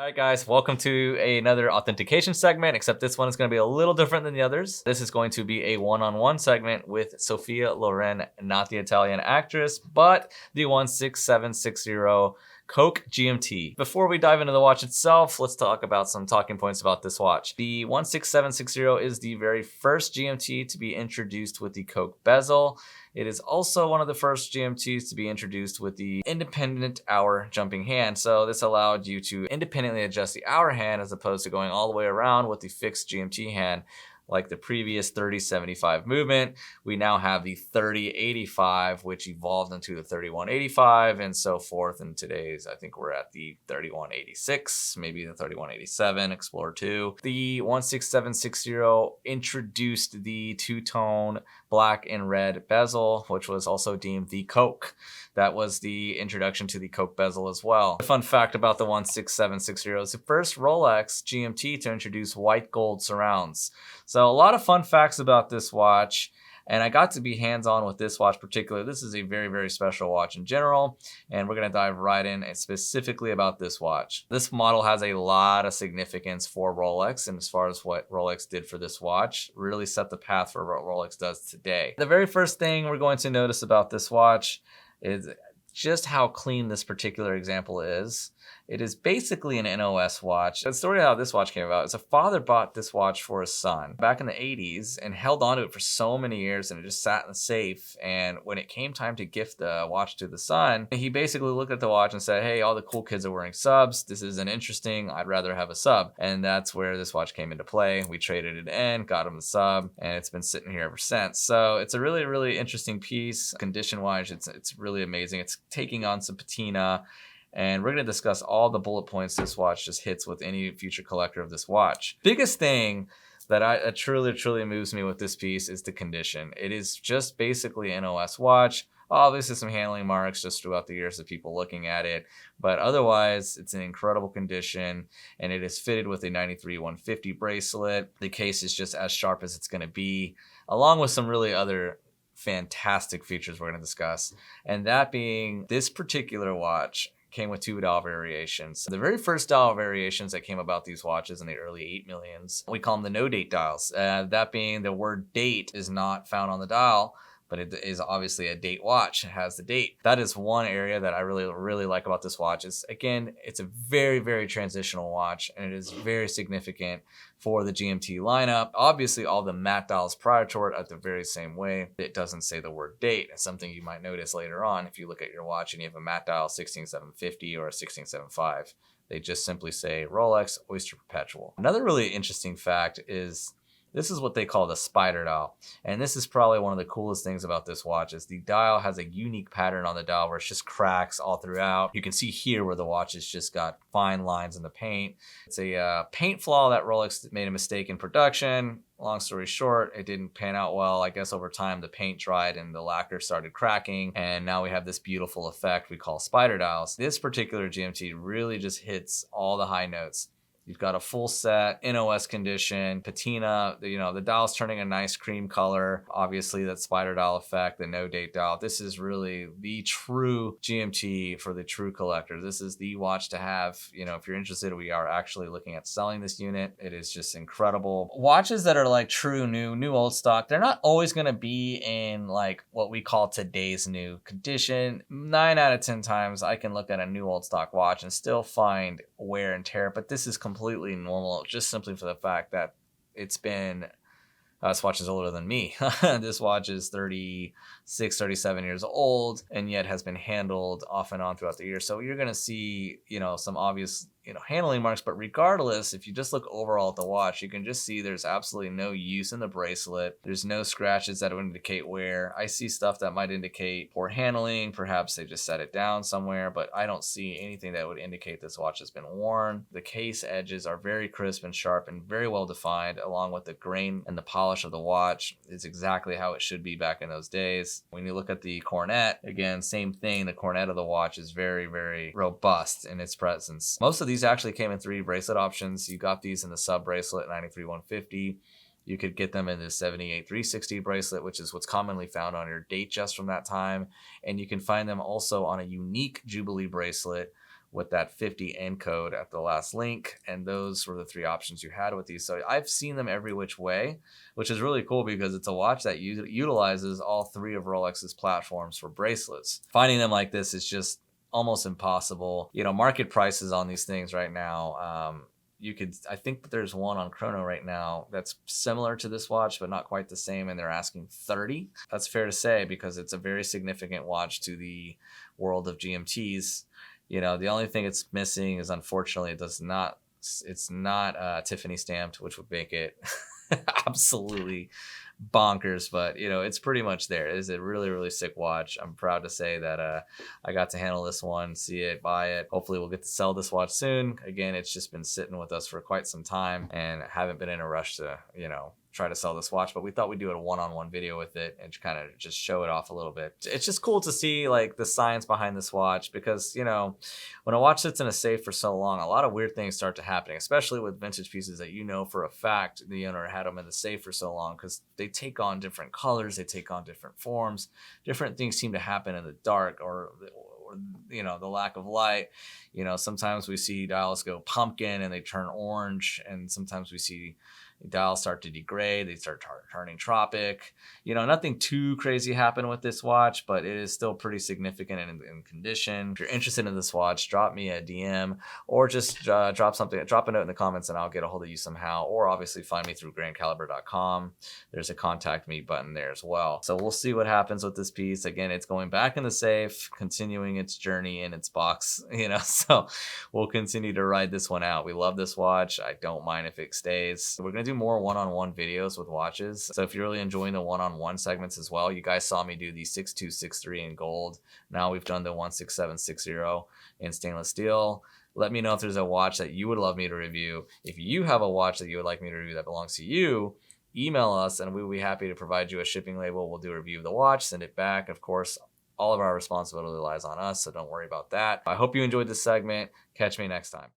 All right, guys, welcome to another authentication segment, except this one is going to be a little different than the others. This is going to be a one-on-one segment with Sophia Loren, not the Italian actress, but the 16760 Coke GMT. Before we dive into the watch itself, let's talk about some talking points about this watch. The 16760 is the very first GMT to be introduced with the Coke bezel. It is also one of the first GMTs to be introduced with the independent hour jumping hand. So this allowed you to independently adjust the hour hand as opposed to going all the way around with the fixed GMT hand. Like the previous 3075 movement, we now have the 3085, which evolved into the 3185 and so forth. And today's, I think we're at the 3186, maybe the 3187, Explorer 2. The 16760 introduced the two-tone black and red bezel, which was also deemed the Coke. That was the introduction to the Coke bezel as well. A fun fact about the 16760 is the first Rolex GMT to introduce white gold surrounds. So a lot of fun facts about this watch, and I got to be hands-on with this watch particularly. This is a very, very special watch in general, and we're gonna dive right in specifically about this watch. This model has a lot of significance for Rolex, and as far as what Rolex did for this watch, really set the path for what Rolex does today. The very first thing we're going to notice about this watch is just how clean this particular example is. It is basically an NOS watch. The story of how this watch came about is a father bought this watch for his son back in the 80s and held on to it for so many years, and it just sat in the safe. And when it came time to gift the watch to the son, he basically looked at the watch and said, hey, all the cool kids are wearing subs. This isn't interesting. I'd rather have a sub. And that's where this watch came into play. We traded it in, got him the sub, and it's been sitting here ever since. So it's a really, really interesting piece. Condition-wise, it's really amazing. It's taking on some patina. And we're going to discuss all the bullet points this watch just hits with any future collector of this watch. Biggest thing that truly moves me with this piece is the condition. It is just basically an NOS watch. Obviously some handling marks just throughout the years of people looking at it, but otherwise it's in incredible condition, and it is fitted with a 93-150 bracelet. The case is just as sharp as it's going to be, along with some really other fantastic features we're going to discuss. And that being, this particular watch came with two dial variations. The very first dial variations that came about these watches in the early 8 millions, we call them the no date dials. That being, the word date is not found on the dial, but it is obviously a date watch. It has the date. That is one area that I really like about this watch. Is again, it's a very, very transitional watch, and it is very significant for the GMT lineup. Obviously, all the matte dials prior to it are the very same way. It doesn't say the word date. It's something you might notice later on if you look at your watch and you have a matte dial 16750 or a 16675. They just simply say Rolex Oyster Perpetual. Another really interesting fact is this is what they call the spider dial. And this is probably one of the coolest things about this watch is the dial has a unique pattern on the dial where it's just cracks all throughout. You can see here where the watch has just got fine lines in the paint. It's a paint flaw that Rolex made a mistake in production. Long story short, it didn't pan out well. I guess over time the paint dried and the lacquer started cracking, and now we have this beautiful effect we call spider dials. This particular GMT really just hits all the high notes. You've got a full set, NOS condition, patina, the dial's turning a nice cream color. Obviously that spider dial effect, the no date dial. This is really the true GMT for the true collector. This is the watch to have. If you're interested, we are actually looking at selling this unit. It is just incredible. Watches that are like true new old stock, they're not always gonna be in like what we call today's new condition. 9 out of 10 times I can look at a new old stock watch and still find wear and tear, but this is completely normal, just simply for the fact that it's been, this watch is older than me. This watch is 36, 37 years old, and yet has been handled off and on throughout the year. So you're going to see, some obvious, handling marks, but regardless, if you just look overall at the watch, you can just see there's absolutely no use in the bracelet. There's no scratches that would indicate wear. I see stuff that might indicate poor handling. Perhaps they just set it down somewhere, but I don't see anything that would indicate this watch has been worn. The case edges are very crisp and sharp and very well defined, along with the grain and the polish of the watch is exactly how it should be back in those days. When you look at the cornet, again, same thing. The cornet of the watch is very, very robust in its presence. Most of these actually came in 3 bracelet options. You got these in the sub bracelet 93-150. You could get them in the 78-360 bracelet, which is what's commonly found on your date just from that time. And you can find them also on a unique Jubilee bracelet, with that 50 end code at the last link. And those were the 3 options you had with these. So I've seen them every which way, which is really cool because it's a watch that utilizes all 3 of Rolex's platforms for bracelets. Finding them like this is just almost impossible. You know, market prices on these things right now, I think there's one on Chrono right now that's similar to this watch, but not quite the same, and they're asking 30. That's fair to say because it's a very significant watch to the world of GMTs. You know, the only thing it's missing is, unfortunately, it's not Tiffany stamped, which would make it absolutely bonkers, but you know, it's pretty much there. It is a really, really sick watch. I'm proud to say that I got to handle this one, see it, buy it. Hopefully we'll get to sell this watch soon. Again, it's just been sitting with us for quite some time and haven't been in a rush to, you know, try to sell this watch, but we thought we'd do a one-on-one video with it and kind of just show it off a little bit. It's just cool to see like the science behind this watch because, you know, when a watch sits in a safe for so long, a lot of weird things start to happen, especially with vintage pieces that you know for a fact the owner had them in the safe for so long because they take on different colors, they take on different forms, different things seem to happen in the dark or you know, the lack of light. You know, sometimes we see dials go pumpkin and they turn orange, and sometimes we see dials start to degrade, they start turning tropic. You know, nothing too crazy happened with this watch, but it is still pretty significant in condition. If you're interested in this watch, drop me a DM or just drop a note in the comments and I'll get a hold of you somehow, or obviously find me through grandcaliber.com. There's a contact me button there as well. So we'll see what happens with this piece. Again, it's going back in the safe, continuing its journey in its box, you know, so we'll continue to ride this one out. We love this watch. I don't mind if it stays. We're going to do more one-on-one videos with watches. So if you're really enjoying the one-on-one segments as well, you guys saw me do the 6263 in gold. Now we've done the 16760 in stainless steel. Let me know if there's a watch that you would love me to review. If you have a watch that you would like me to review that belongs to you, email us and we will be happy to provide you a shipping label. We'll do a review of the watch, send it back. Of course, all of our responsibility lies on us, so don't worry about that. I hope you enjoyed this segment. Catch me next time.